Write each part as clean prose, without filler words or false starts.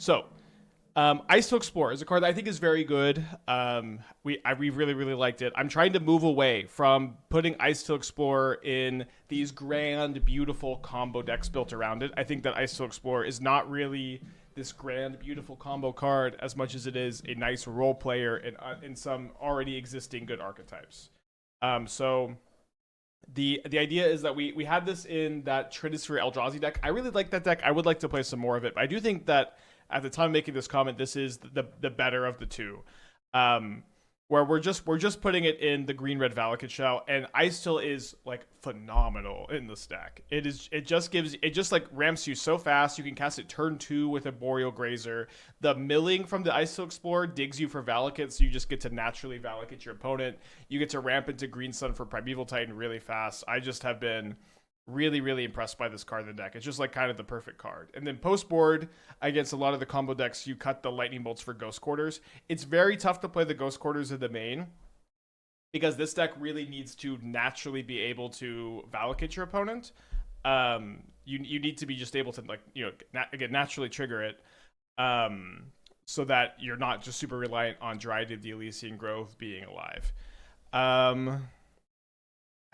So, Icetill Explorer is a card that I think is very good. We really liked it. I'm trying to move away from putting Icetill Explorer in these grand, beautiful combo decks built around it. I think that Icetill Explorer is not really this grand, beautiful combo card as much as it is a nice role player in some already existing good archetypes. So the idea is that we had this in that Trinisphere Eldrazi deck. I really like that deck. I would like to play some more of it. But I do think that at the time of making this comment, this is the better of the two. Where we're just putting it in the green red Valakut shell, and Icetill is like phenomenal in this deck. It just like ramps you so fast. You can cast it turn 2 with Arboreal Grazer. The milling from the Icetill Explorer digs you for Valakut, so you just get to naturally Valakut your opponent. You get to ramp into Green Sun for Primeval Titan really fast. I just have been really impressed by this card in the deck. It's just like kind of the perfect card. And then post board against a lot of the combo decks, you cut the lightning bolts for Ghost Quarters. It's very tough to play the Ghost Quarters in the main because this deck really needs to naturally be able to Valakut your opponent. You need to be just able to again naturally trigger it. So that you're not just super reliant on Dryad the Ilysian growth being alive.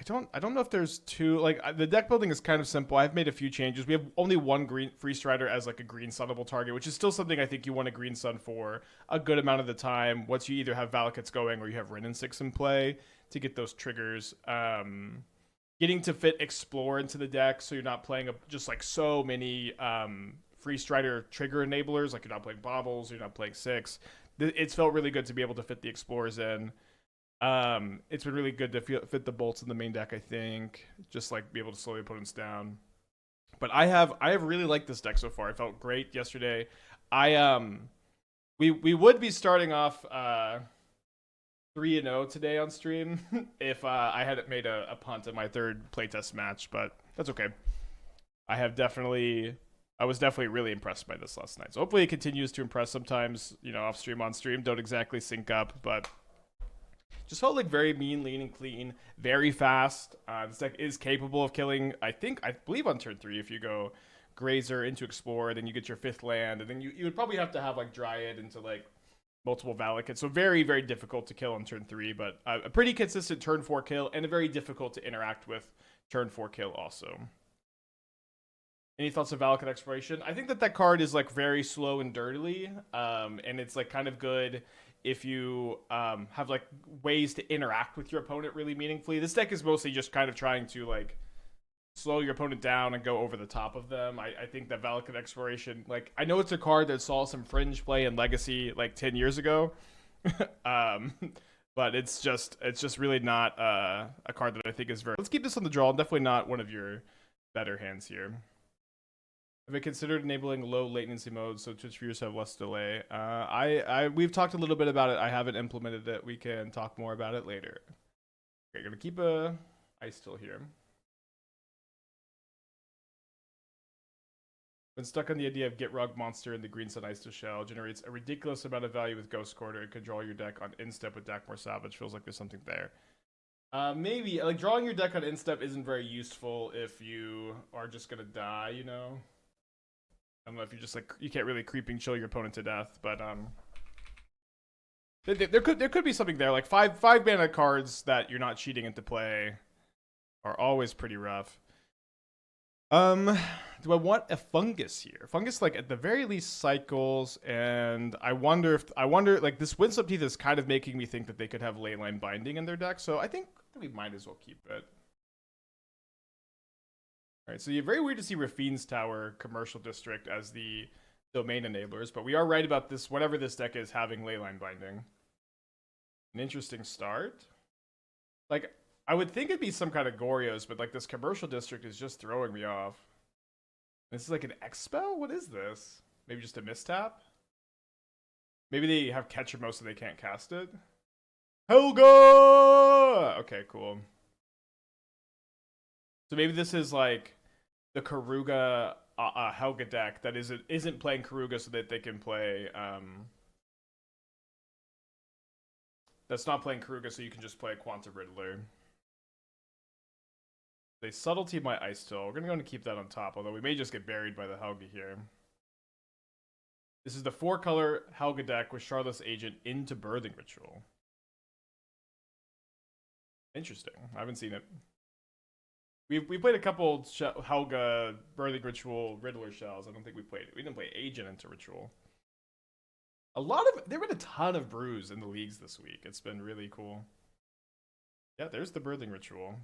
I don't know if there's two, like the deck building is kind of simple. I've made a few changes. We have only one green Freestrider as like a green sunnable target, which is still something I think you want a green sun for a good amount of the time. Once you either have Valakuts going or you have Wrenn and Six in play to get those triggers. Getting to fit Explore into the deck so you're not playing just like so many Freestrider trigger enablers, like you're not playing Baubles, you're not playing Six. It's felt really good to be able to fit the Explorers in. It's been really good to fit the bolts in the main deck, I think. Just like be able to slow the opponents down. But I have really liked this deck so far. It felt great yesterday. We would be starting off 3-0 today on stream if I hadn't made a punt in my third playtest match, but that's okay. I was definitely really impressed by this last night. So hopefully it continues to impress. Sometimes, off stream, on stream don't exactly sync up, but just felt like very mean, lean, and clean, very fast. This deck is capable of killing, I believe on turn 3, if you go Grazer into Explorer, then you get your 5th land, and then you would probably have to have like Dryad into like multiple Valakuts. So very, very difficult to kill on turn 3, but a pretty consistent turn 4 kill, and a very difficult to interact with turn 4 kill also. Any thoughts of Valakut Exploration? I think that card is like very slow and dirtily, and it's like kind of good if you have like ways to interact with your opponent really meaningfully. This deck is mostly just kind of trying to like slow your opponent down and go over the top of them. I think that Valakut Exploration, like I know it's a card that saw some fringe play in Legacy like 10 years ago, but it's just really not a card that I think is very. Let's keep this on the draw. Definitely not one of your better hands here. Have I considered enabling low latency mode so Twitch viewers have less delay? We've talked a little bit about it. I haven't implemented it. We can talk more about it later. Okay, gonna keep a Icetill here. Been stuck on the idea of Get Rug Monster in the Green Sun Icetill shell. Generates a ridiculous amount of value with Ghost Quarter and can draw your deck on instep with Dakmor Savage. Feels like there's something there. Maybe like drawing your deck on instep isn't very useful if you are just gonna die, I don't know if you're just like you can't really creeping chill your opponent to death, but there could be something there. Like five mana cards that you're not cheating into play are always pretty rough. Do I want a fungus here? Fungus like at the very least cycles, and I wonder like this Windswept Teeth is kind of making me think that they could have Leyline Binding in their deck, so I think we might as well keep it. Alright, so you're very weird to see Rafine's Tower Commercial District as the domain enablers, but we are right about this, whatever this deck is, having Leyline Binding. An interesting start. Like, I would think it'd be some kind of Gorios, but like this Commercial District is just throwing me off. This is like an X spell? What is this? Maybe just a mistap? Maybe they have Catcher Mode so they can't cast it? Helga! Okay, cool. So maybe this is like the Karuga Helga deck that isn't playing Karuga so that they can play that's not playing Karuga so you can just play Quantum Riddler. They subtlety my Icetill. We're gonna go and keep that on top, although we may just get buried by the Helga here. This is the 4-color Helga deck with Charlotte's Agent into Birthing Ritual. Interesting. I haven't seen it. We played a couple Helga Birthing Ritual Riddler shells. I don't think we played it. We didn't play Agent into Ritual. There have been a ton of brews in the leagues this week. It's been really cool. Yeah, there's the Birthing Ritual.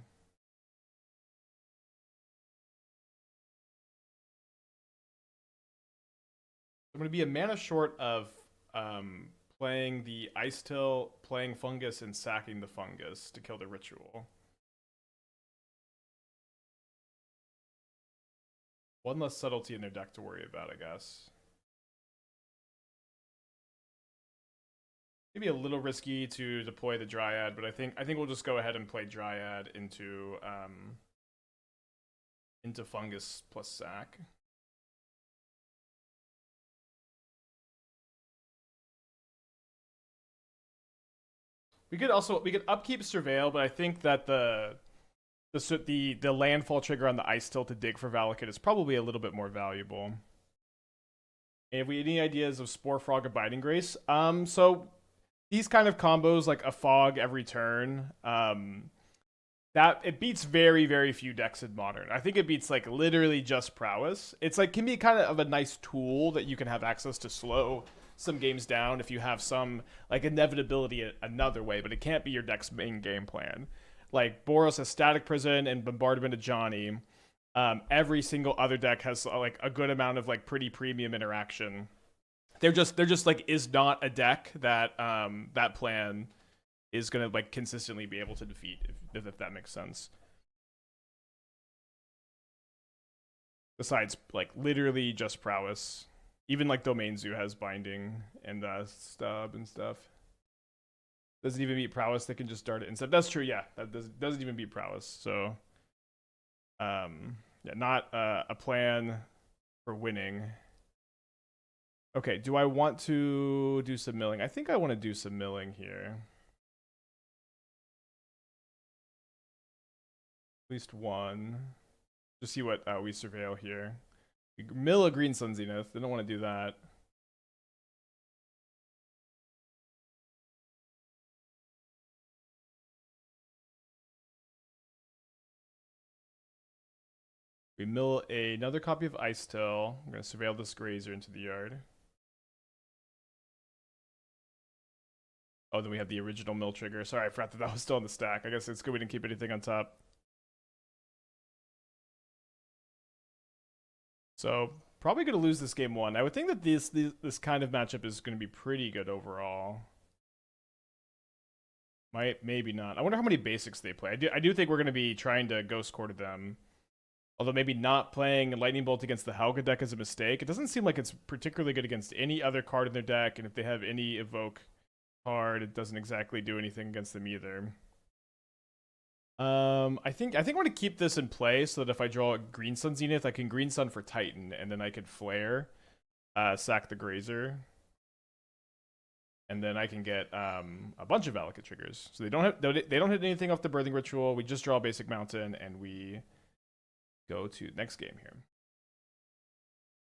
I'm going to be a mana short of playing the Icetill, playing Fungus, and sacking the Fungus to kill the Ritual. One less subtlety in their deck to worry about, I guess. Maybe a little risky to deploy the Dryad, but I think we'll just go ahead and play Dryad into Fungus plus sack. We could upkeep Surveil, but I think that the landfall trigger on the Icetill to dig for Valakut is probably a little bit more valuable. And have we any ideas of Spore Frog or Binding Grace? So these kind of combos, like a Fog every turn, that it beats very, very few decks in Modern. I think it beats like literally just Prowess. It's like can be kind of a nice tool that you can have access to slow some games down if you have some like inevitability another way, but it can't be your deck's main game plan. Like Boros has Static Prison and Bombardment of Johnny. Every single other deck has like a good amount of like pretty premium interaction. They're just like is not a deck that that plan is gonna like consistently be able to defeat if that makes sense. Besides like literally just Prowess. Even like Domain Zoo has binding and stub and stuff. Doesn't even beat Prowess. They can just dart it instead. That's true. Yeah, that doesn't even beat Prowess. So, yeah, not a plan for winning. Okay, do I want to do some milling? I think I want to do some milling here. At least one. Just see what we surveil here. Mill a Green Sun Zenith. They don't want to do that. We mill another copy of Icetill. I'm going to surveil this Grazer into the yard. Oh, then we have the original mill trigger. Sorry, I forgot that was still on the stack. I guess it's good we didn't keep anything on top. So, probably going to lose this game one. I would think that this kind of matchup is going to be pretty good overall. Maybe not. I wonder how many basics they play. I do think we're going to be trying to Ghost Quarter them. Although maybe not playing Lightning Bolt against the Helga deck is a mistake. It doesn't seem like it's particularly good against any other card in their deck, and if they have any Evoke card, it doesn't exactly do anything against them either. I think I want to keep this in play so that if I draw a Green Sun Zenith, I can Green Sun for Titan, and then I can Flare, sack the Grazer, and then I can get a bunch of Valakut triggers. So they don't hit anything off the Birthing Ritual. We just draw a basic Mountain, and we go to next game here.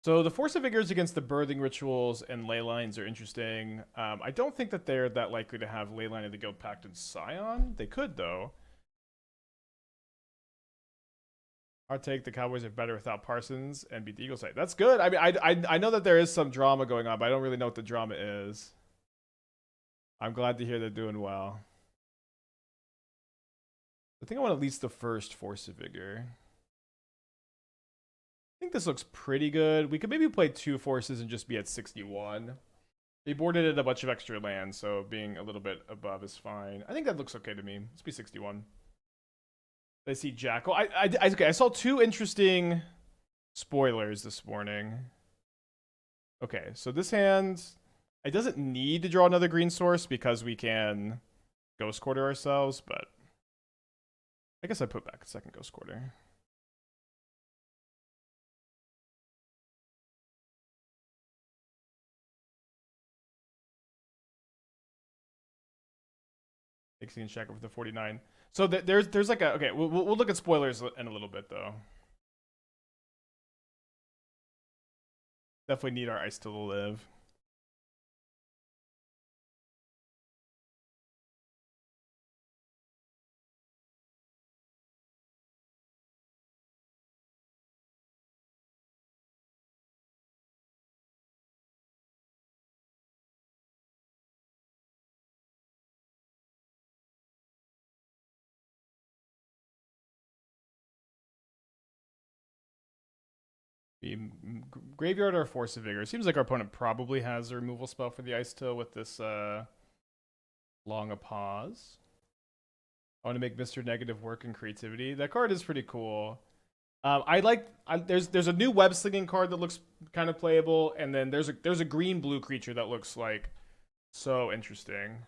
So the Force of Vigors against the Birthing Rituals and Leylines are interesting. I don't think that they're that likely to have Leyline of the Guild Pact and Scion. They could, though. Our take, the Cowboys are better without Parsons and beat the Eagle side. That's good. I mean, I know that there is some drama going on, but I don't really know what the drama is. I'm glad to hear they're doing well. I think I want at least the first Force of Vigor. I think this looks pretty good. We could maybe play 2 forces and just be at 61. They boarded it a bunch of extra land, so being a little bit above is fine. I think that looks okay to me. Let's be 61. I see Jackal. Okay, I saw 2 interesting spoilers this morning. Okay, so this hand, it doesn't need to draw another green source because we can Ghost Quarter ourselves, but I guess I put back a second Ghost Quarter. Exceeding check over the 49. So there's like a okay. We'll look at spoilers in a little bit though. Definitely need our Ice to live. The graveyard or Force of Vigor. Seems like our opponent probably has a removal spell for the Icetill with this long a pause. I want to make Mr. Negative work in creativity. That card is pretty cool. There's a new web slinging card that looks kind of playable, and then there's a green blue creature that looks like so interesting.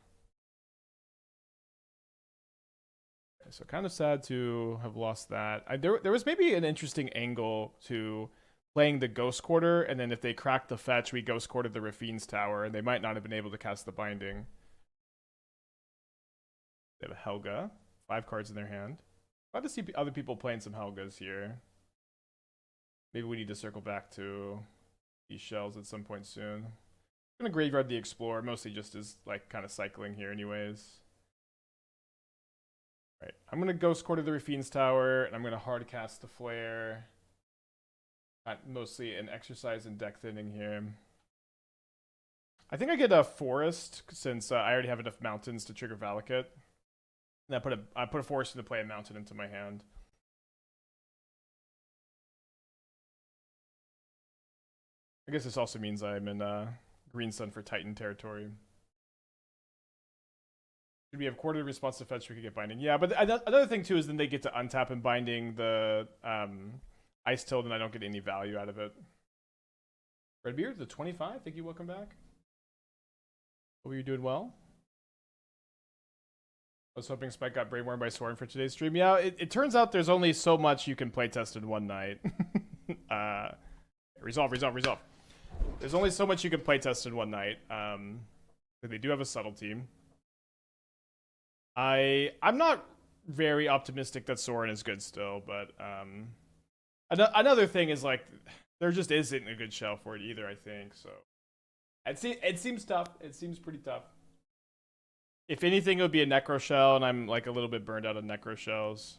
So kind of sad to have lost that. There was maybe an interesting angle to playing the Ghost Quarter, and then if they cracked the fetch, we Ghost Quartered the Rafine's Tower, and they might not have been able to cast the Binding. They have a Helga. 5 cards in their hand. Glad to see other people playing some Helgas here. Maybe we need to circle back to these shells at some point soon. I'm gonna graveyard the Explorer, mostly just as like kind of cycling here anyways. Right, I'm gonna Ghost Quarter the Rafine's Tower, and I'm gonna hard cast the Flare. Mostly an exercise in deck thinning here. I think I get a Forest since I already have enough mountains to trigger Valakut. And I put a Forest into play a mountain into my hand. I guess this also means I'm in Green Sun for Titan territory. Should we have quarter response to fetch? We could get Binding. Yeah, but another thing too is then they get to untap and Binding the Icetill, and I don't get any value out of it. Redbeard, the 25. Thank you. Welcome back. Hope you're doing well. I was hoping Spike got Brainworm by Soren for today's stream. Yeah, it turns out there's only so much you can playtest in one night. Resolve. There's only so much you can playtest in one night. They do have a subtlety. I'm not very optimistic that Soren is good still, but another thing is like there just isn't a good shell for it either. I think so. It seems tough. It seems pretty tough. If anything, it would be a Necro Shell, and I'm like a little bit burned out of Necro Shells.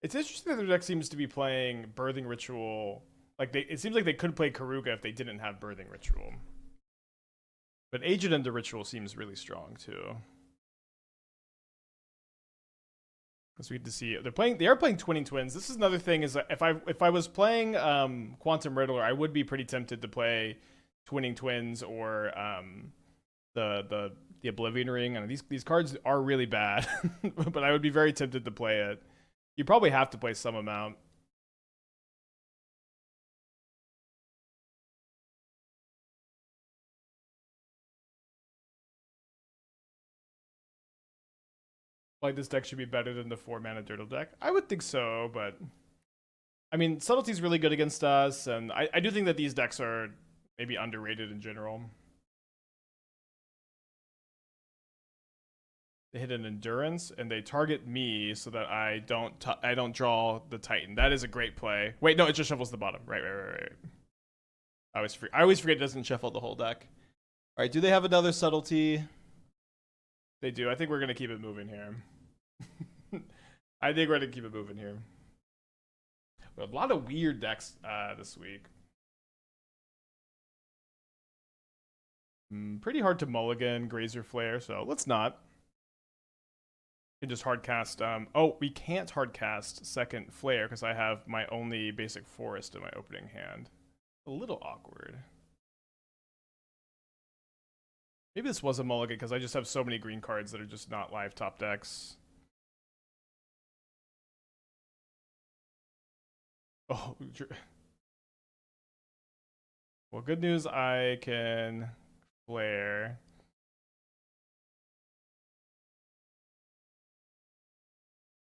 It's interesting that their deck seems to be playing Birthing Ritual. Like it seems like they could play Karuga if they didn't have Birthing Ritual. But Agent into Ritual seems really strong too. So we get to see they are playing Twinning Twins. This is another thing is that if I was playing Quantum Riddler, I would be pretty tempted to play Twinning Twins or the Oblivion Ring. And these cards are really bad, but I would be very tempted to play it. You probably have to play some amount. Like this deck should be better than the 4-mana Dirtle deck. I would think so, but I mean, Subtlety's really good against us, and I do think that these decks are maybe underrated in general. They hit an Endurance, and they target me so that I don't draw the Titan. That is a great play. Wait, no, it just shuffles the bottom. Right. I always forget it doesn't shuffle the whole deck. All right, do they have another Subtlety? They do. I think we're going to keep it moving here. I think we're going to keep it moving here. We have a lot of weird decks this week. Pretty hard to mulligan Grazer Flare, so let's not. We can just hard cast. Oh, we can't hard cast second Flare because I have my only basic forest in my opening hand. A little awkward. Maybe this was a mulligan because I just have so many green cards that are just not live top decks. Oh, well, good news. I can Flare.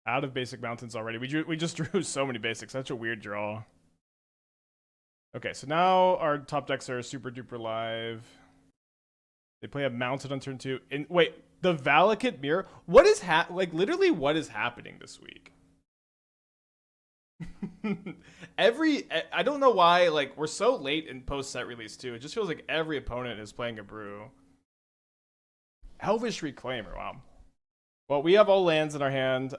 Out of basic mountains already. We just drew so many basics. Such a weird draw. Okay, so now our top decks are super duper live. They play a mountain on turn 2. And wait, the Valakut Mirror? What is literally what is happening this week? I don't know why, like, we're so late in post set release too. It just feels like every opponent is playing a Brew. Elvish Reclaimer, wow. Well, we have all lands in our hand.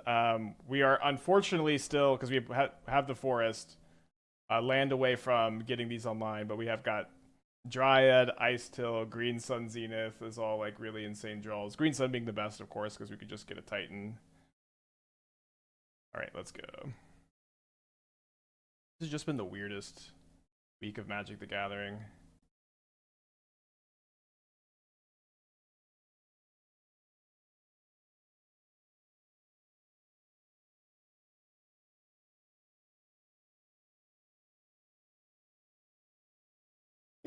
We are unfortunately still, because we have the forest, land away from getting these online, but we have got Dryad, Icetill, Green Sun, Zenith is all like really insane draws. Green Sun being the best, of course, because we could just get a Titan. All right, let's go. This has just been the weirdest week of Magic the Gathering.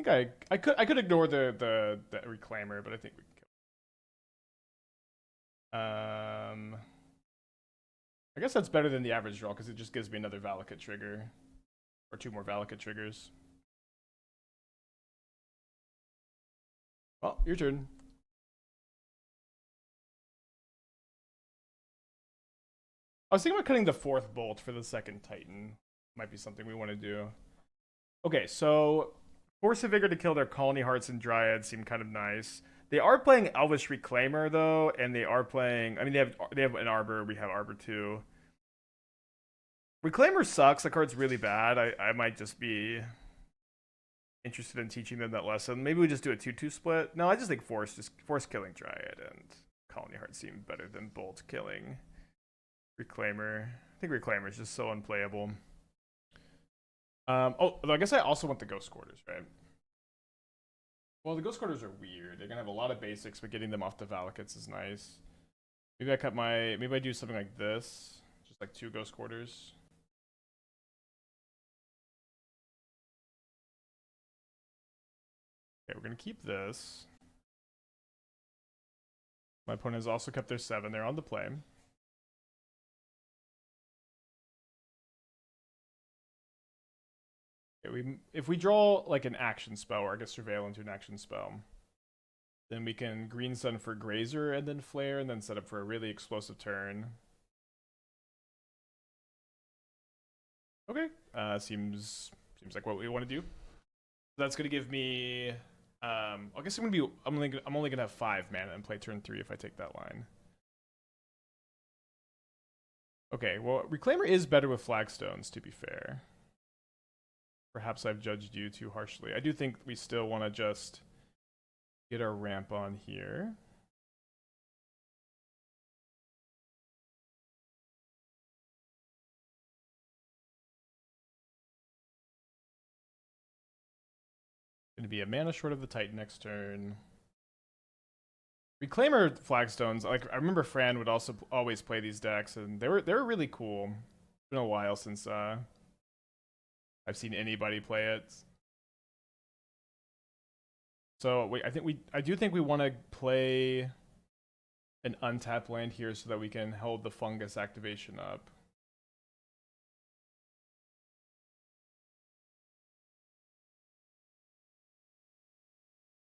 I think I could ignore the Reclaimer, but I think we can kill. I guess that's better than the average draw because it just gives me another Valakut trigger. Or 2 more Valakut triggers. Well, your turn. I was thinking about cutting the 4th bolt for the 2nd Titan. Might be something we want to do. Okay, so Force of Vigor to kill their Colony Hearts and Dryad seem kind of nice. They are playing Elvish Reclaimer though, and they are playing. I mean, they have an Arbor. We have Arbor too. Reclaimer sucks. The card's really bad. I might just be interested in teaching them that lesson. Maybe we just do a 2-2 split. No, I just think Force killing Dryad and Colony Heart seem better than Bolt killing Reclaimer. I think Reclaimer is just so unplayable. Oh, I guess I also want the Ghost Quarters, right? Well, the Ghost Quarters are weird. They're gonna have a lot of basics, but getting them off the Valakuts is nice. Maybe I do something like this. Just like 2 Ghost Quarters. Okay, we're gonna keep this. My opponent has also kept their 7. They're on the play. Okay, if we draw like an action spell or I guess Surveil into an action spell, then we can Green Sun for Grazer and then Flare and then set up for a really explosive turn. Okay, seems like what we want to do. That's gonna give me. I guess I'm only gonna have 5 mana and play turn 3 if I take that line. Okay, well, Reclaimer is better with Flagstones, to be fair. Perhaps I've judged you too harshly. I do think we still want to just get our ramp on here. Going to be a mana short of the Titan next turn. Reclaimer Flagstones, like I remember Fran would also always play these decks, and they were really cool. It's been a while since I've seen anybody play it. So wait, I do think we want to play an untapped land here so that we can hold the fungus activation up.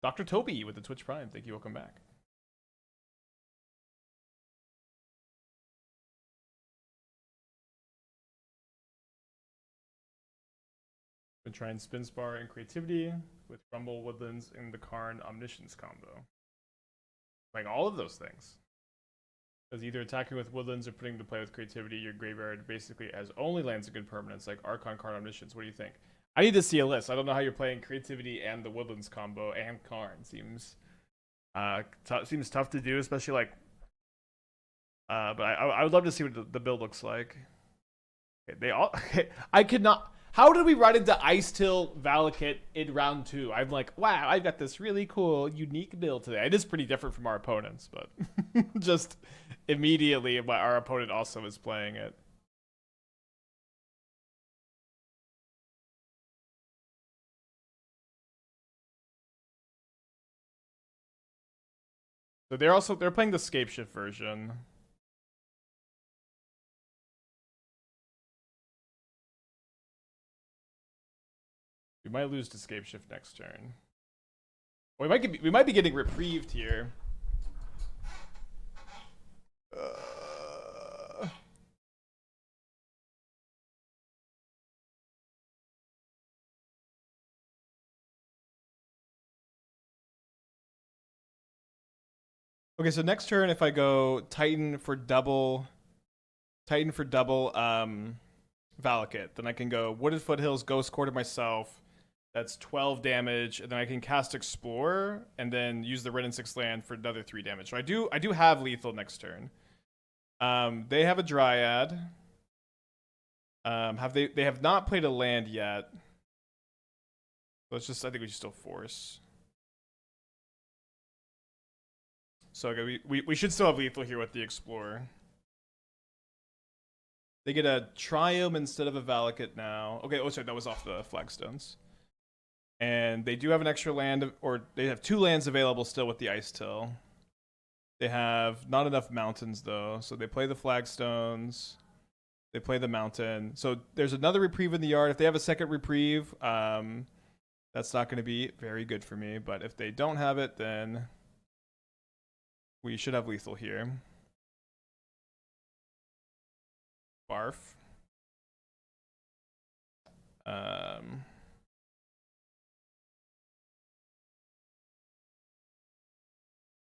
Dr. Toby with the Twitch Prime, thank you, welcome back. Been trying Spin Spar and Creativity with Rumble, Woodlands, and the Karn Omniscience combo. Like all of those things. Because either attacking with Woodlands or putting to play with Creativity, your graveyard basically has only lands and good permanents like Archon, Karn, Omniscience. What do you think? I need to see a list. I don't know how you're playing Creativity and the Woodlands combo and Karn. Seems seems tough to do, especially like. But I would love to see what the build looks like. Okay, they all. I could not. How did we run into Icetill Valakut in round 2? I'm like, wow, I've got this really cool, unique build today. It is pretty different from our opponents, but just immediately our opponent also is playing it. So they're playing the Scapeshift version. We might lose to Scapeshift next turn. We might be getting reprieved here. Okay, so next turn if I go Titan for double Valakut, then I can go Wooded Foothills, Ghost Quarter myself, That's 12 damage, and then I can cast Explorer and then use the Wrenn and Six land for another 3 damage. So I do have lethal next turn. They have a Dryad. They have not played a land yet. So it's just, I think we should still force. So okay, we should still have lethal here with the Explorer. They get a Triome instead of a Valakut now. Okay, oh sorry, that was off the flagstones. And they do have an extra land, or they have 2 lands available still with the Icetill. They have not enough mountains though, so they play the flagstones. They play the mountain. So there's another reprieve in the yard. If they have a second reprieve, that's not going to be very good for me. But if they don't have it, then we should have lethal here. Barf.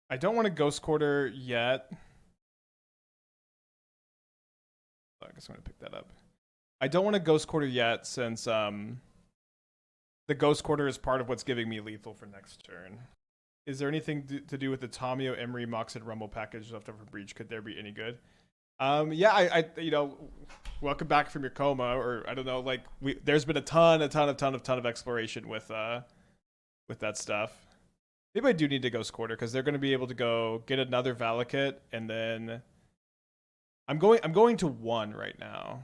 I don't want to Ghost Quarter yet. I guess I'm going to pick that up. I don't want to Ghost Quarter yet since the Ghost Quarter is part of what's giving me lethal for next turn. Is there anything to do with the Tomio, Emery, Mox, and Rumble package left over from Breach? Could there be any good? Yeah, I you know, welcome back from your coma, or I don't know, like there's been a ton of exploration with that stuff. Maybe I do need to Ghost Quarter because they're going to be able to go get another Valakut, and then I'm going to 1 right now.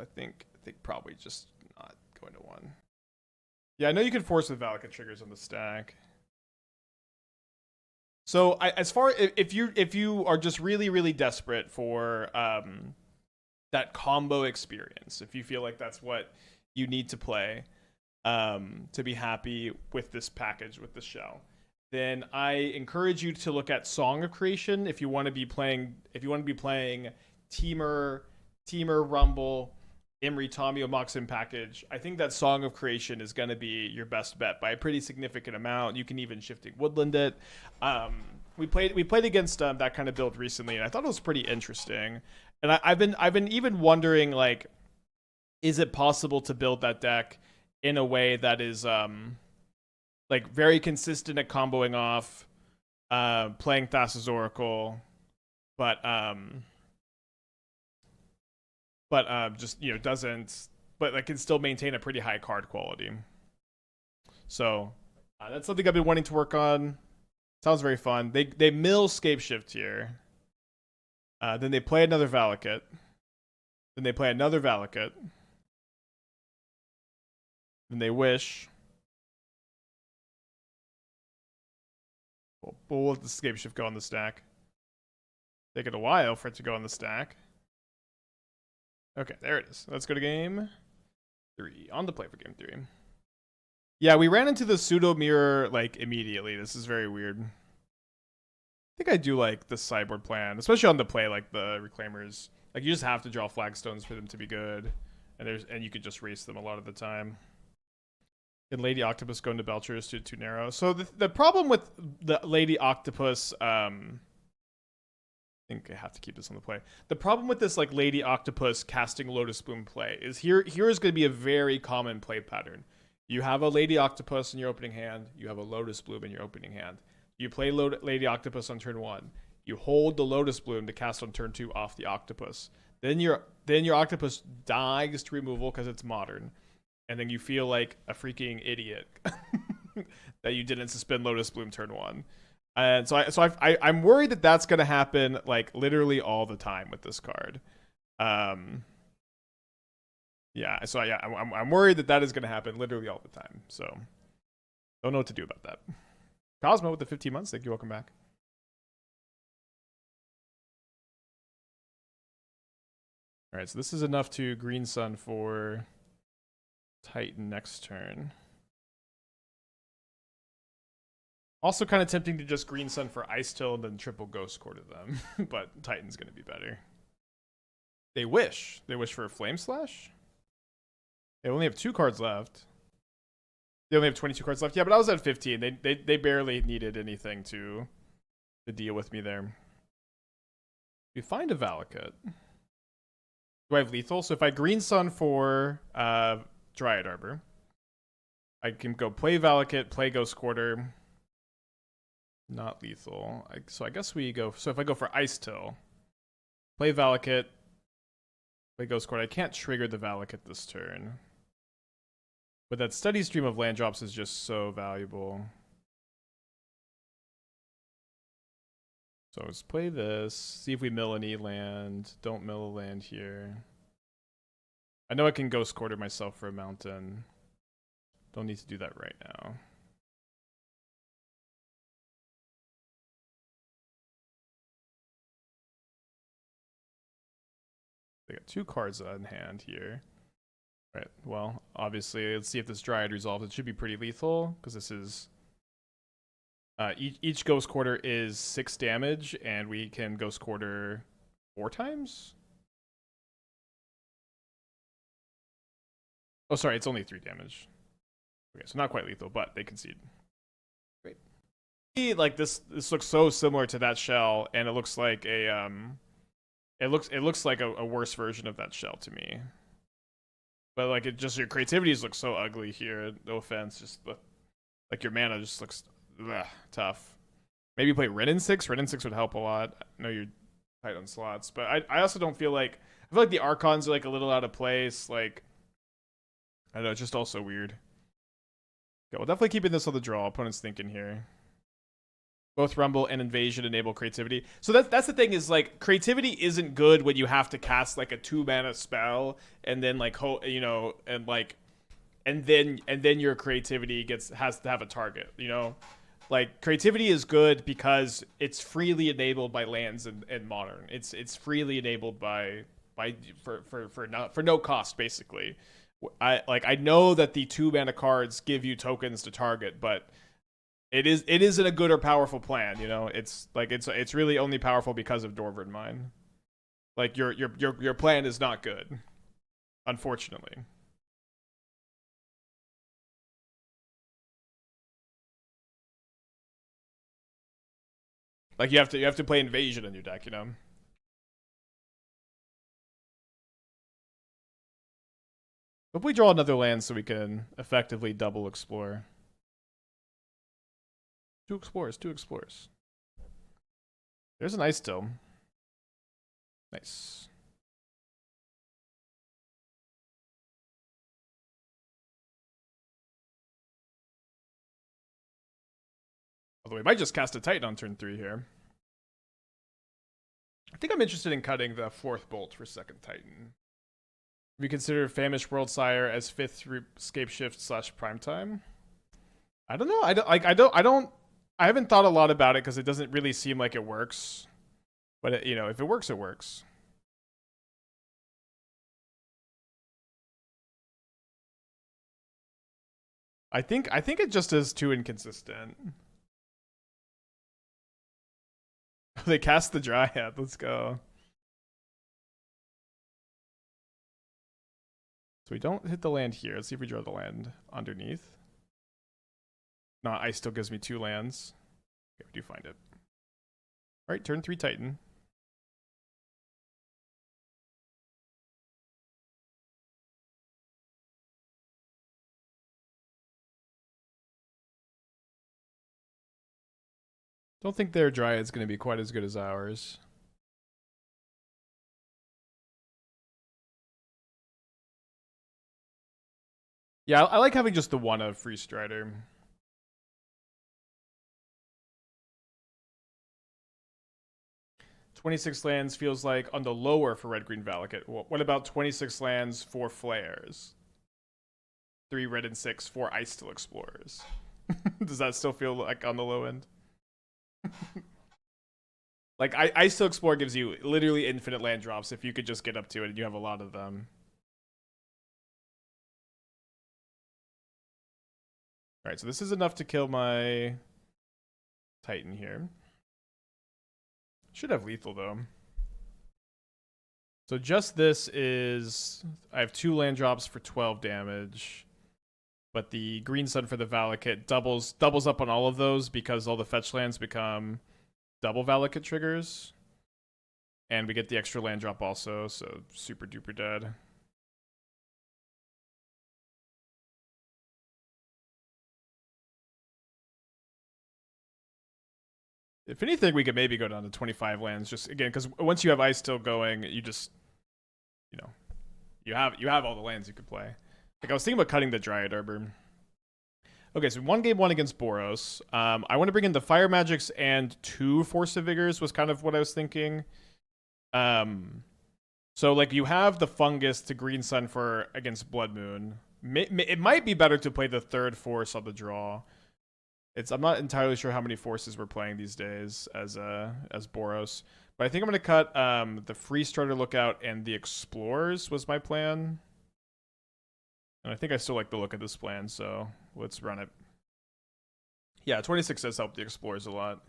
I think probably just not going to 1. Yeah, I know you can force with Valakut triggers on the stack. So as far if you are just really desperate for that combo experience, if you feel like that's what you need to play to be happy with this package, with this shell, then I encourage you to look at Song of Creation if you want to be playing Teamer, Rumble, Emery, Tomio, Moxen package. I think that Song of Creation is going to be your best bet by a pretty significant amount. You can even Shifting Woodland it. We played against that kind of build recently, and I thought it was pretty interesting. And I've been even wondering, like, is it possible to build that deck in a way that is like very consistent at comboing off, playing Thassa's Oracle, but just, you know, doesn't, but like can still maintain a pretty high card quality. So that's something I've been wanting to work on. Sounds very fun. They mill Scapeshift here. Then they play another Valakut. Then they play another Valakut. Then they wish. We'll let the Scapeshift go on the stack. Take it a while for it to go on the stack. Okay, there it is. Let's go to game 3. On the play for game 3. Yeah, we ran into the pseudo mirror like immediately. This is very weird. I think I do like the sideboard plan, especially on the play, like the Reclaimers. Like you just have to draw flagstones for them to be good, and you could just race them a lot of the time. Can Lady Octopus go into Belcher's too narrow? So the problem with the Lady Octopus, I think I have to keep this on the play. The problem with this like Lady Octopus casting Lotus Bloom play is here is going to be a very common play pattern. You have a Lady Octopus in your opening hand. You have a Lotus Bloom in your opening hand. You play Lady Octopus on turn 1. You hold the Lotus Bloom to cast on turn 2 off the Octopus. Then your Octopus dies to removal because it's modern. And then you feel like a freaking idiot that you didn't suspend Lotus Bloom turn 1. And so I'm worried that that's going to happen like literally all the time with this card. Yeah, so yeah, I'm worried that is going to happen literally all the time. So don't know what to do about that. Cosmo with the 15 months. Thank you. Welcome back. All right, so this is enough to Green Sun for Titan next turn. Also kind of tempting to just Green Sun for Icetill and then triple Ghost Quarter them, but Titan's going to be better. They wish. They wish for a Flame Slash? They only have 2 cards left. They only have 22 cards left. Yeah, but I was at 15. They barely needed anything to deal with me there. We find a Valakut. Do I have lethal? So if I Green Sun for Dryad Arbor, I can go play Valakut, play Ghost Quarter. Not lethal. So I guess we go. So if I go for Icetill, play Valakut, play Ghost Quarter. I can't trigger the Valakut this turn. But that steady stream of land drops is just so valuable. So let's play this. See if we mill an E-land. Don't mill a land here. I know I can Ghost Quarter myself for a mountain. Don't need to do that right now. They got 2 cards on hand here. Right, well, obviously, let's see if this Dryad resolves. It should be pretty lethal, because this is... each Ghost Quarter is 6 damage, and we can Ghost Quarter 4 times? Oh, sorry, it's only 3 damage. Okay, so not quite lethal, but they concede. Great. Like, this looks so similar to that shell, and it looks like a, it looks like a worse version of that shell to me. But like, it just, your creativities look so ugly here. No offense, just like your mana just looks tough. Maybe play Wrenn and Six. Wrenn and Six would help a lot. I know you're tight on slots, but I also don't feel like, I feel like the Archons are like a little out of place. Like, I don't know, it's just also weird. Okay, well, definitely keeping this on the draw. Opponent's thinking here. Both Rumble and Invasion enable creativity. So that's the thing, is like, creativity isn't good when you have to cast like a 2-mana spell and then like, you know, and like, and then your creativity has to have a target, you know? Like, creativity is good because it's freely enabled by lands and Modern. It's freely enabled for no cost, basically. I know that the 2-mana cards give you tokens to target, but it isn't a good or powerful plan, you know? It's like, it's really only powerful because of Dwarven Mine. Like, your plan is not good, unfortunately. Like, you have to play Invasion in your deck, you know? Hope we draw another land so we can effectively double explore. 2 explorers, 2 explorers. There's an Icetill. Nice. Although we might just cast a Titan on turn 3 here. I think I'm interested in cutting the 4th Bolt for 2nd Titan. We consider Famished Worldsire as 5th Scape Shift / Primetime. I don't know. I haven't thought a lot about it because it doesn't really seem like it works. But it, you know, if it works, it works. I think it just is too inconsistent. They cast the Dryad. Let's go. So we don't hit the land here. Let's see if we draw the land underneath. No, ice still gives me 2 lands. Okay, we do find it. All right, turn 3 Titan. Don't think their Dryad's going to be quite as good as ours. Yeah, I like having just the 1 of Freestrider. $26 lands feels like on the lower for Red-Green Valakut. What about 26 lands for Flares? 3 Wrenn and 6 for Icetill Explorers. Does that still feel like on the low end? Like, Icetill Explorer gives you literally infinite land drops if you could just get up to it and you have a lot of them. Alright, so this is enough to kill my Titan here. Should have lethal, though. So just this is... I have 2 land drops for 12 damage. But the Green Sun for the Valakut doubles up on all of those because all the fetch lands become double Valakut triggers. And we get the extra land drop also, so super duper dead. If anything, we could maybe go down to 25 lands, just again, because once you have Icetill going, you just, you know, you have all the lands you could play. Like I was thinking about cutting the Dryad Arbor. Okay, so one game one against Boros. I want to bring in the Fire Magics and 2 Force of Vigors was kind of what I was thinking. So like you have the Fungus to Green Sun for against Blood Moon. It might be better to play the 3rd Force on the draw. I'm not entirely sure how many forces we're playing these days as Boros, but I think I'm gonna cut the Freestrider Lookout and the Explorers was my plan, and I think I still like the look of this plan, so let's run it. Yeah, 26 does help the Explorers a lot.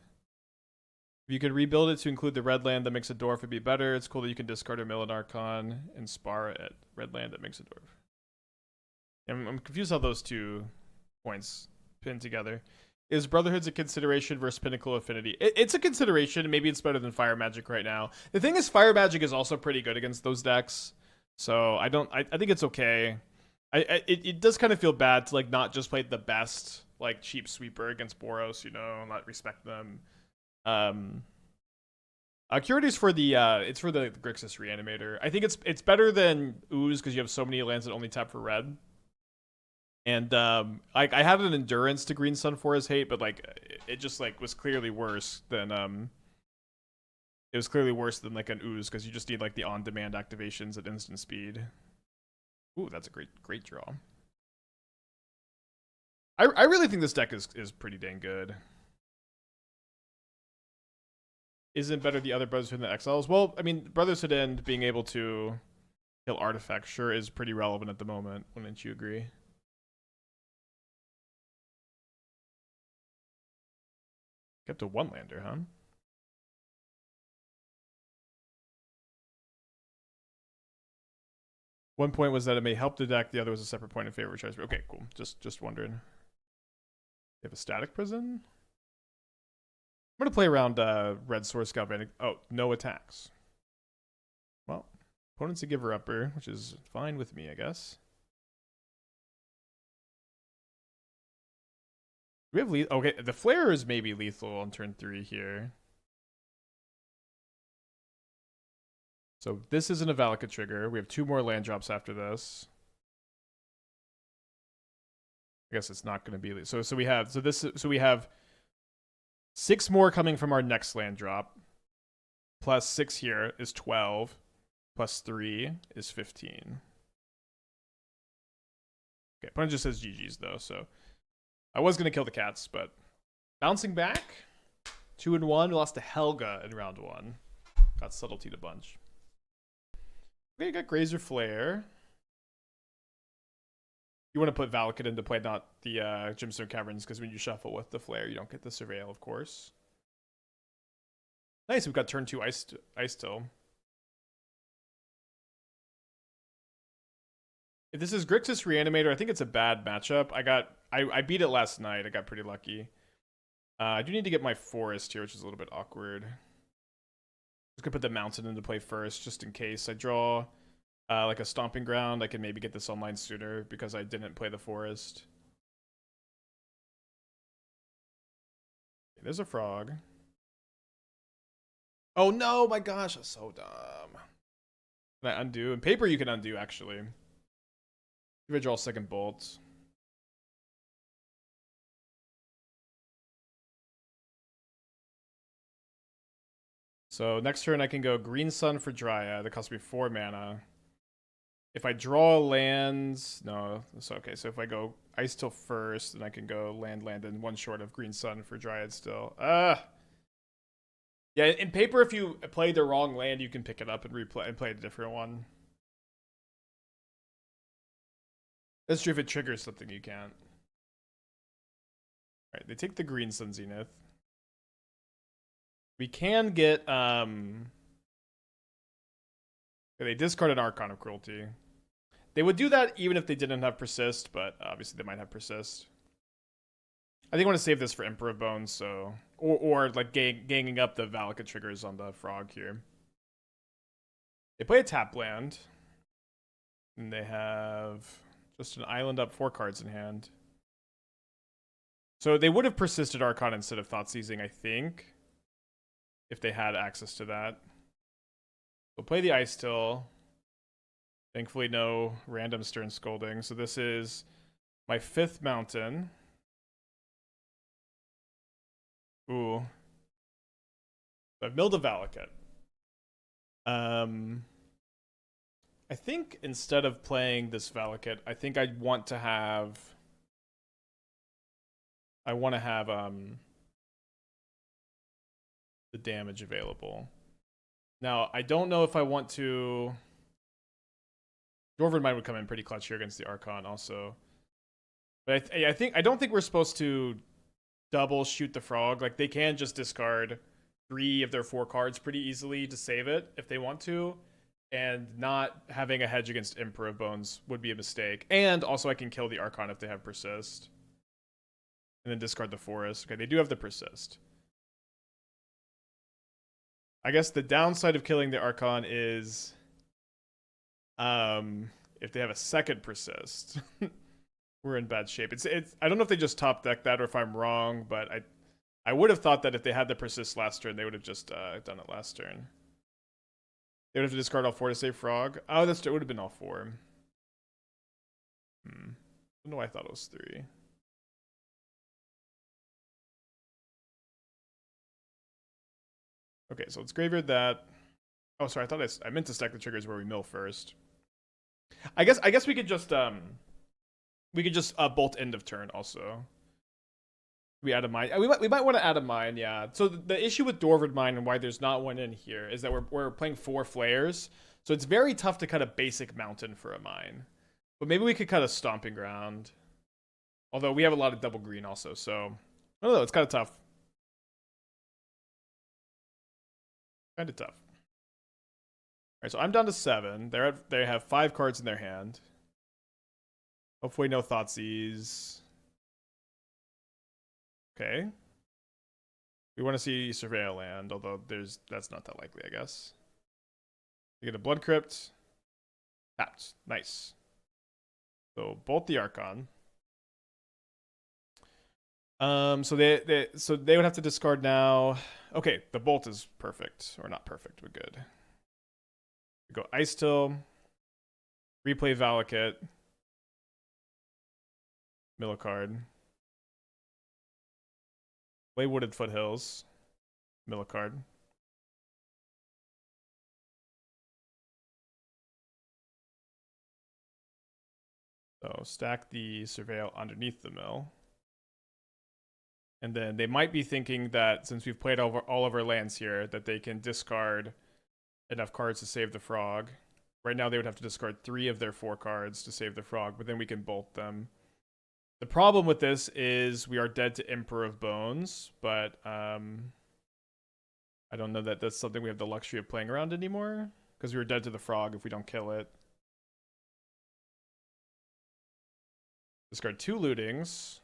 If you could rebuild it to include the red land that makes a dwarf, it'd be better. It's cool that you can discard a Mill and Archon and spar at red land that makes a dwarf. I'm confused how those 2 points pin together. Is Brotherhood's a consideration versus Pinnacle Affinity? It's a consideration. Maybe it's better than Fire Magic right now. The thing is, Fire Magic is also pretty good against those decks. So I think it's okay. It does kind of feel bad to like not just play the best like cheap sweeper against Boros, you know, not respect them. Curity's for the it's for the Grixis Reanimator. I think it's better than Ooze because you have so many lands that only tap for red. And like I had an Endurance to Green Sun for his hate, but like it just like was clearly worse than like an Ooze because you just need like the on-demand activations at instant speed. Ooh, that's a great draw. I really think this deck is pretty dang good. Isn't better the other Brotherhood than the Exiles? Well, I mean, Brotherhood End being able to kill artifacts sure is pretty relevant at the moment. Wouldn't you agree? Kept a 1-lander, huh? One point was that it may help the deck. The other was a separate point of favor choice. Okay, cool. Just wondering. You have a Static Prison? I'm going to play around Red Source Galvanic. Oh, no attacks. Well, opponent's a giver-upper, which is fine with me, I guess. We have okay, the Flare is maybe lethal on turn 3 here. So this isn't a Valakut trigger. We have 2 more land drops after this. I guess it's not going to be so we have 6 more coming from our next land drop. Plus 6 here is 12. Plus 3 is 15. Okay, opponent just says GG's though, so I was gonna kill the cats, but bouncing back. 2-1. We lost to Helga in round 1. Got subtlety a bunch. Okay, got Grazer Flare. You want to put Valakut into play, not the Gemstone Caverns, because when you shuffle with the Flare, you don't get the Surveil, of course. Nice, we've got turn 2 Icetill. If this is Grixis Reanimator, I think it's a bad matchup. I beat it last night. I got pretty lucky. I do need to get my Forest here, which is a little bit awkward. Just gonna put the Mountain into play first, just in case I draw like a Stomping Ground. I can maybe get this online sooner because I didn't play the Forest. Okay, there's a frog. Oh no, my gosh, that's so dumb. Can I undo? In paper, you can undo, actually. If I draw second bolt. So next turn I can go Green Sun for Dryad. That costs me 4 mana. If I draw lands, no, it's okay. So if I go Icetill first, then I can go land, and 1 short of Green Sun for Dryad still. Yeah, in paper, if you play the wrong land, you can pick it up and play a different one. That's true. If it triggers something, you can't. All right, they take the Green Sun Zenith. We can get they discard an Archon of Cruelty. They would do that even if they didn't have Persist, but obviously they might have Persist. I think I want to save this for Emperor of Bones, so or like ganging up the Valakut triggers on the frog here. They play a tap land, and they have just an island up, 4 cards in hand. So they would have persisted Archon instead of Thought Seizing, I think. if they had access to that. We'll play the Icetill. Thankfully, no random Stern Scolding. So this is my 5th mountain. Ooh. I've milled a Valakut. I think instead of playing this Valakut, I think I want to have the damage available. Now, I don't know if I want to. Dwarven Mine would come in pretty clutch here against the Archon also. But I don't think we're supposed to double shoot the frog. Like, they can just discard 3 of their 4 cards pretty easily to save it if they want to. And not having a hedge against Emperor of Bones would be a mistake. And also I can kill the Archon if they have Persist. And then discard the Forest. Okay, they do have the Persist. I guess the downside of killing the Archon is if they have a second Persist. We're in bad shape. It's I don't know if they just top deck that or if I'm wrong, but I would have thought that if they had the Persist last turn, they would have just done it last turn. They would have to discard all 4 to save Frog. Oh, it would have been all 4. I don't know why I thought it was 3. Okay, so let's graveyard that. Oh, sorry, I thought I meant to stack the triggers where we mill first. I guess we could just bolt end of turn also. We add a mine. We might want to add a mine, yeah. So the issue with Dwarven Mine and why there's not one in here is that we're playing 4 flares, so it's very tough to cut a basic mountain for a mine. But maybe we could cut a Stomping Ground. Although we have a lot of double green also, so I don't know. It's kind of tough. Kind of tough. All right, so I'm down to 7. They have 5 cards in their hand. Hopefully no Thoughtseize. Okay. We want to see Surveil land, although that's not that likely, I guess. You get a Blood Crypt. Tapped. Nice. So bolt the Archon. So they would have to discard now. Okay, the bolt is perfect. Or not perfect, but good. We go Icetill. Replay Valakut. Mill a card. Play Wooded Foothills. Mill a card. So stack the Surveil underneath the mill. And then they might be thinking that since we've played over all of our lands here, that they can discard enough cards to save the frog. Right now they would have to discard 3 of their 4 cards to save the frog, but then we can bolt them. The problem with this is we are dead to Emperor of Bones, but I don't know that that's something we have the luxury of playing around anymore, because we were dead to the frog if we don't kill it. Discard 2 lootings.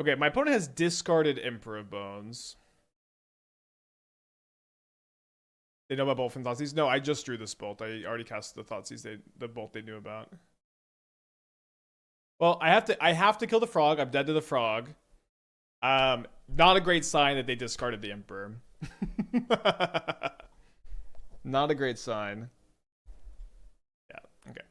Okay, my opponent has discarded Emperor of Bones. They know about Bolt from Thoughtseize? No, I just drew this bolt. I already cast the Thoughtseize, the bolt they knew about. Well, I have to kill the frog. I'm dead to the frog. Not a great sign that they discarded the Emperor. Not a great sign. Yeah, okay.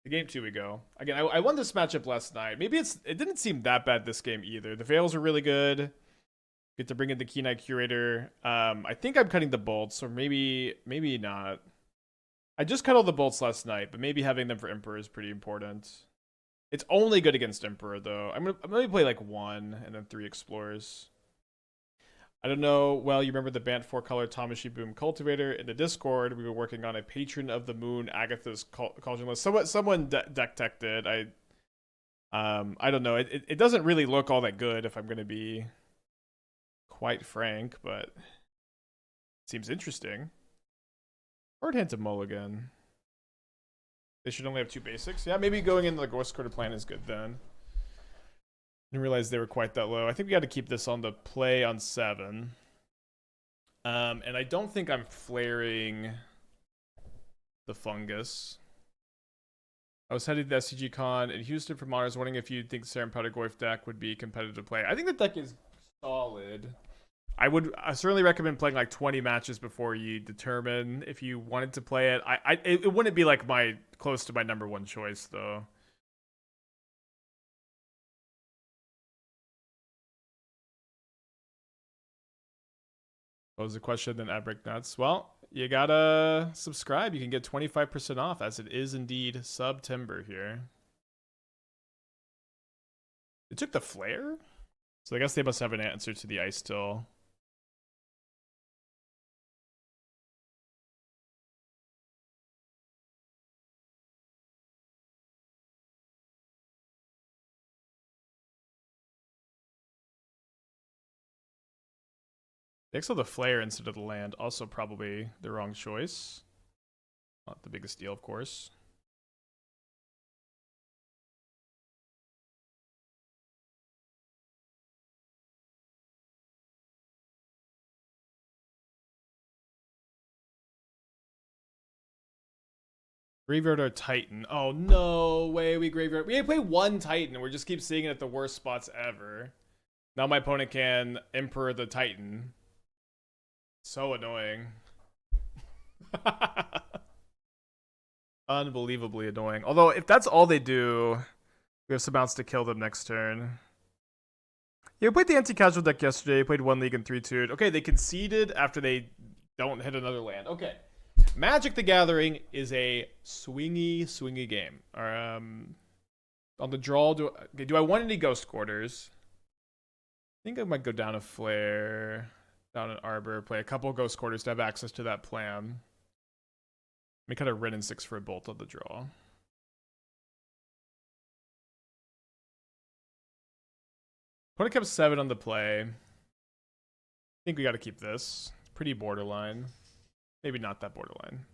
To game 2 we go. Again, I won this matchup last night. Maybe it didn't seem that bad this game either. The Veils are really good. Get to bring in the Keen Eye Curator. I think I'm cutting the bolts, or maybe not. I just cut all the bolts last night, but maybe having them for Emperor is pretty important. It's only good against Emperor, though. I'm gonna play like 1 and then 3 Explorers. I don't know. Well, you remember the Bant 4-color Tamashi Boom Cultivator in the Discord? We were working on a Patron of the Moon Agatha's Cauldron list. Someone deck teched it. I don't know. It doesn't really look all that good, if I'm gonna be quite frank, but it seems interesting. Hard hand to mulligan. They should only have 2 basics. Yeah, maybe going into the Ghost Quarter plan is good then. Didn't realize they were quite that low. I think we got to keep this on the play on 7. And I don't think I'm flaring the Fungus. I was headed to the SCG Con in Houston for Mars, wondering if you think the Serum Powder Goif deck would be competitive to play. I think the deck is Solid. I certainly recommend playing like 20 matches before you determine if you wanted to play it. It wouldn't be like my close to my number one choice though. What was the question then, Abrick Nuts? Well, you gotta subscribe. You can get 25% off as it is indeed September here. They took the flare? So I guess they must have an answer to the Icetill. They exiled the flare instead of the land. Also probably the wrong choice. Not the biggest deal, of course. Graveyard or Titan. Oh, no way we graveyard. We play one Titan and we just keep seeing it at the worst spots ever. Now my opponent can Emperor the Titan. So annoying. Unbelievably annoying. Although, if that's all they do, we have some mounts to kill them next turn. Yeah, we played the anti-casual deck yesterday. Played one league and 3-2'd. Okay, they conceded after they don't hit another land. Okay. Magic the Gathering is a swingy game. On the draw, do I want any Ghost Quarters? I think I might go down a Flare, down an Arbor, play a couple Ghost Quarters to have access to that plan. Let me cut a Wrenn and Six for a Bolt on the draw. Opponent kept 7 on the play. I think we got to keep this. Pretty borderline. Maybe not that borderline.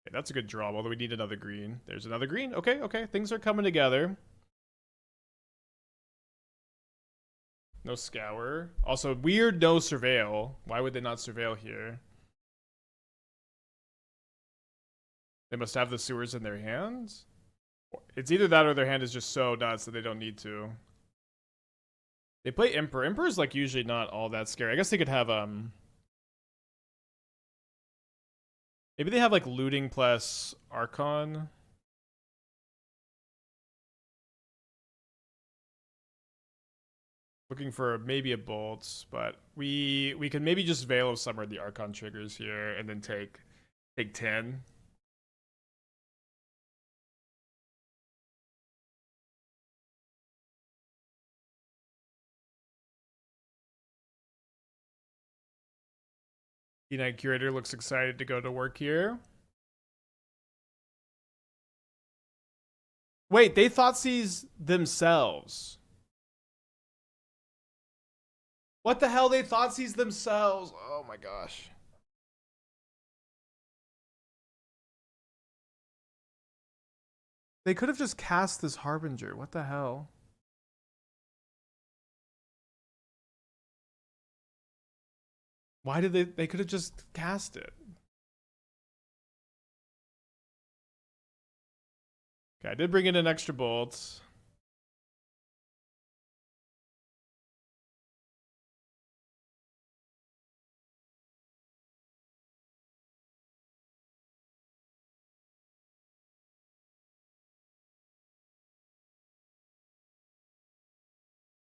Okay, that's a good draw, although we need another green. There's another green. Okay, okay. Things are coming together. No Scour. Also, weird no Surveil. Why would they not Surveil here? They must have the sewers in their hands? It's either that or their hand is just so nuts that they don't need to. They play Emperor. Emperor's like usually not all that scary. I guess they could have maybe they have like looting plus Archon. Looking for maybe a Bolt, but we can maybe just Veil of Summer the Archon triggers here and then take 10. Knight Curator looks excited to go to work here. Wait, they Thoughtseize themselves. What the hell? They Thoughtseize themselves. Oh my gosh. They could have just cast this Harbinger. What the hell? Why did they could have just cast it? Okay, I did bring in an extra bolt.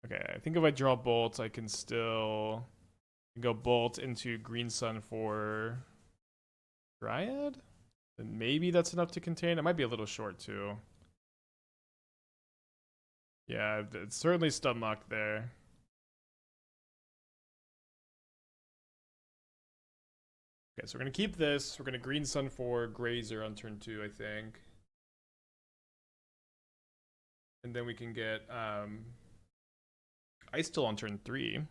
Okay, I think if I draw bolts, I can still go bolt into Green Sun for Dryad? And maybe that's enough to contain. It might be a little short too. Yeah, it's certainly stun locked there. Okay, so we're gonna keep this. We're gonna Green Sun for Grazer on turn 2, I think. And then we can get Icetill on turn 3.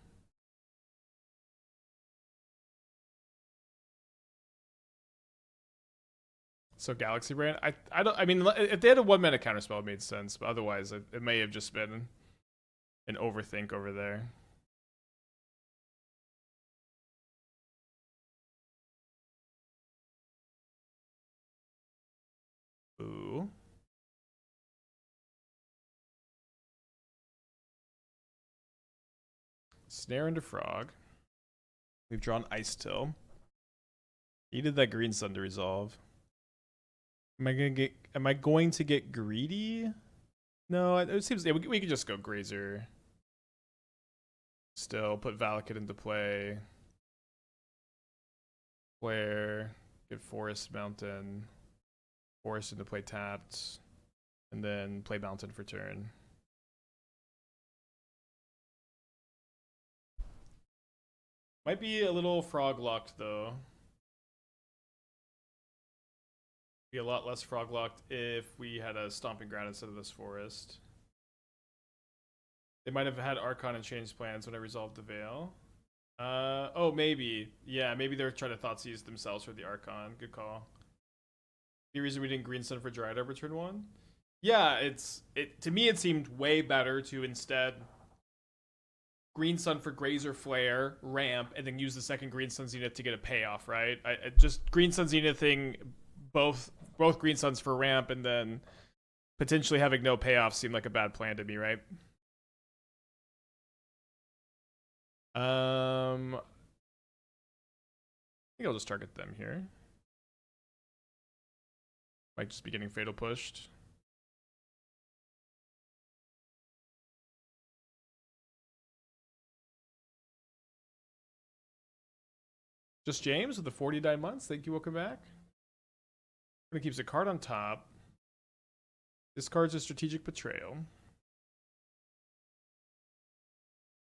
So Galaxy Brand, I mean, if they had a 1-mana counterspell, it made sense, but otherwise, it may have just been an overthink over there. Ooh. Snare into Frog. We've drawn Icetill. Needed that Green Sun to resolve. Am I going to get greedy? No, it seems we could just go Grazer. Still put Valakut into play. Flare, get Forest Mountain. Forest into play tapped. And then play Mountain for turn. Might be a little frog locked though. Be a lot less frog locked if we had a Stomping Ground instead of this forest. They might have had Archon and changed plans when I resolved the Veil. Oh, maybe. Yeah, maybe they're trying to Thoughtseize themselves for the Archon. Good call. The reason we didn't Green Sun for Dryad Arbor turn 1? Yeah, to me it seemed way better to instead Green Sun for Grazer Flare, ramp, and then use the second Green Sun Zenith to get a payoff, right? I just Green Sun Zenith thing, both Green Suns for ramp, and then potentially having no payoff seemed like a bad plan to me, right? I think I'll just target them here. Might just be getting Fatal pushed. Just James with the 49 months. Thank you. Welcome back. Gonna keeps a card on top. Discards a Strategic Betrayal.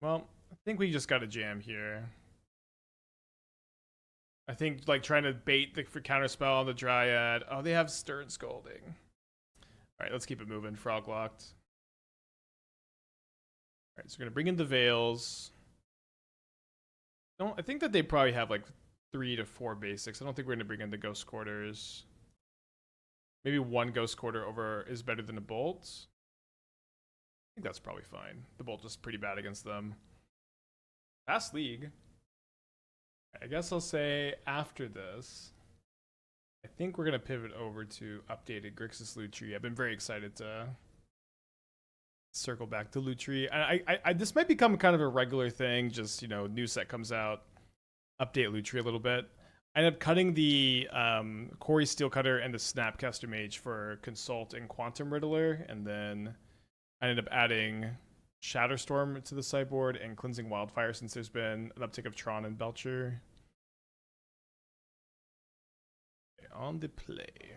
Well, I think we just got a jam here. I think like trying to bait for counterspell on the Dryad. Oh, they have Stern Scolding. All right, let's keep it moving. Frog locked. All right, so we're gonna bring in the Veils. I think that they probably have like 3 to 4 basics. I don't think we're gonna bring in the Ghost Quarters. Maybe one Ghost Quarter over is better than a Bolt. I think that's probably fine. The Bolt is pretty bad against them. Past League. I guess I'll say after this, I think we're going to pivot over to updated Grixis Loot Tree. I've been very excited to circle back to Loot Tree. I this might become kind of a regular thing, just, you know, new set comes out, update Loot Tree a little bit. I ended up cutting the Quarry Steelcutter and the Snapcaster Mage for Consult and Quantum Riddler, and then I ended up adding Shatterstorm to the sideboard and Cleansing Wildfire since there's been an uptick of Tron and Belcher. On the play. I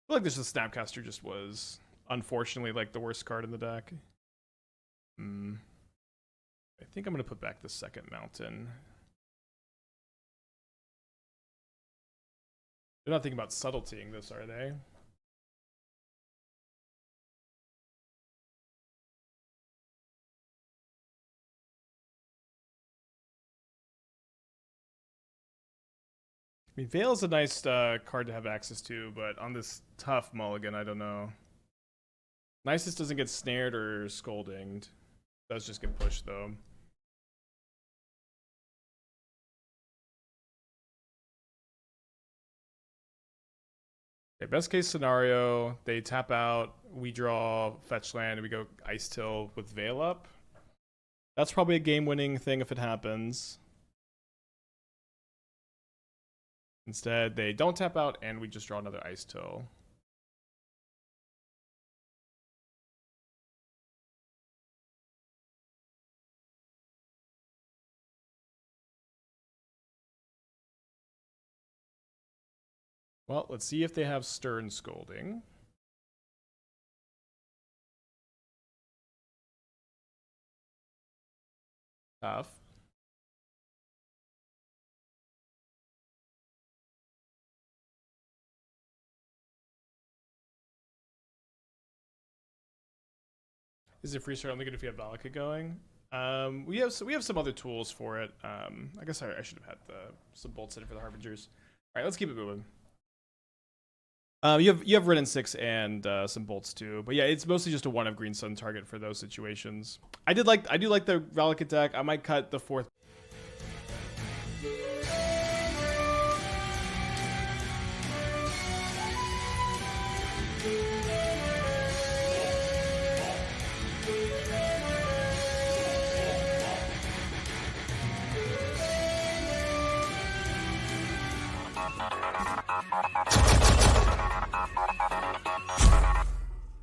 feel like this is Snapcaster just was unfortunately like the worst card in the deck. I think I'm going to put back the second Mountain. They're not thinking about subtletying this, are they? I mean, Veil is a nice card to have access to, but on this tough mulligan, I don't know. Nicest doesn't get snared or scoldinged. Does just get pushed, though. Okay, best case scenario, they tap out, we draw fetch land, and we go Icetill with Veil up. That's probably a game-winning thing if it happens. Instead, they don't tap out, and we just draw another Icetill. Well, let's see if they have Stern Scolding. Tough. Is it Freestrider only good if you have Valakut going? We have some other tools for it. I guess I should have had some bolts in it for the Harbingers. All right, let's keep it moving. You have Wrenn and Six and some bolts too, but yeah, it's mostly just a one of Green Sun target for those situations. I do like the Valakut deck. I might cut the 4th.